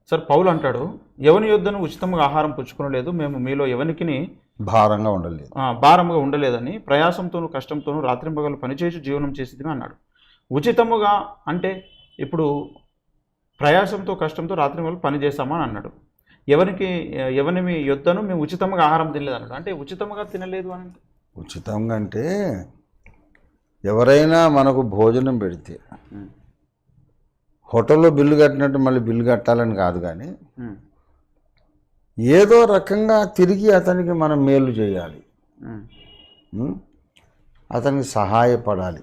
Sir పౌలు అంటాడు, ఎవని యొద్దను ఉచితంగా ఆహారం పుచ్చుకొనలేదు, మేము మీలో ఎవనికిని భారంగా ఉండలేదు. భారముగా ఉండలేదని, ప్రయాసంతోనూ కష్టంతోనూ రాత్రింపగలు పనిచేసి జీవనం చేసేది అన్నాడు. ఉచితముగా అంటే ఇప్పుడు ప్రయాసంతో కష్టంతో రాత్రింపగలు పని చేస్తామని అన్నాడు. ఎవని మీ యొద్దను మేము ఉచితంగా ఆహారం తినలేదు అన్నాడు. అంటే ఉచితంగా తినలేదు అని ఉచితంగా అంటే ఎవరైనా మనకు భోజనం పెడితే హోటల్లో బిల్లు కట్టినట్టు మళ్ళీ బిల్లు కట్టాలని కాదు, కానీ ఏదో రకంగా తిరిగి అతనికి మనం మేలు చేయాలి, అతనికి సహాయపడాలి.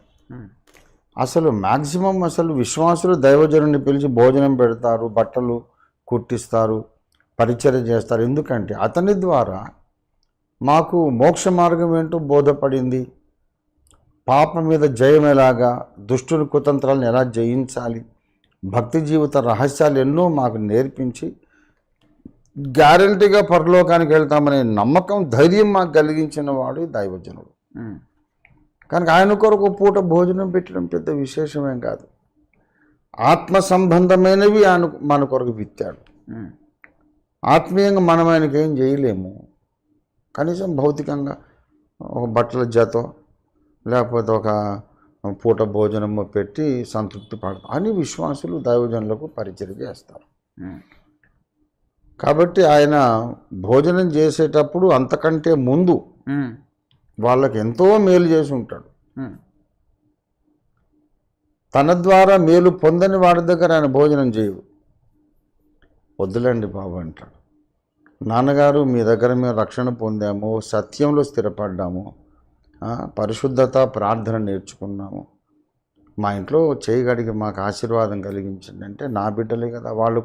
అసలు మ్యాక్సిమం అసలు విశ్వాసులు దైవజనుని పిలిచి భోజనం పెడతారు, బట్టలు కుట్టిస్తారు, పరిచర్య చేస్తారు. ఎందుకంటే అతని ద్వారా మాకు మోక్ష మార్గం ఏంటో బోధపడింది, పాపం మీద జయం ఎలాగా, దుష్టుని కుతంత్రాలను ఎలా జయించాలి, భక్తి జీవిత రహస్యాలు ఎన్నో మాకు నేర్పించి గ్యారంటీగా పరలోకానికి వెళ్తామనే నమ్మకం, ధైర్యం మాకు కలిగించిన వాడు దైవజనుడు. కనుక ఆయన కొరకు పూట భోజనం పెట్టడం పెద్ద విశేషమేం కాదు. ఆత్మ సంబంధమైనవి ఆయన మన కొరకు విత్తాడు. ఆత్మీయంగా మనం ఆయనకి ఏం చేయలేము, కనీసం భౌతికంగా ఒక బట్టల జతో లేకపోతే ఒక పూట భోజనము పెట్టి సంతృప్తి పడతాం అని విశ్వాసులు దైవజనులకు పరిచయం చేస్తారు. కాబట్టి ఆయన భోజనం చేసేటప్పుడు అంతకంటే ముందు వాళ్ళకి ఎంతో మేలు చేసి ఉంటాడు. తన ద్వారా మేలు పొందని వాడి దగ్గర ఆయన భోజనం చేయవు. వద్దులండి బాబు అంటాడు. నాన్నగారు మీ దగ్గర మేము రక్షణ పొందాము, సత్యంలో స్థిరపడ్డాము, పరిశుద్ధత ప్రార్థన నేర్చుకున్నాము, మా ఇంట్లో చేయగడిగి మాకు ఆశీర్వాదం కలిగించండి అంటే, నా బిడ్డలే కదా వాళ్ళు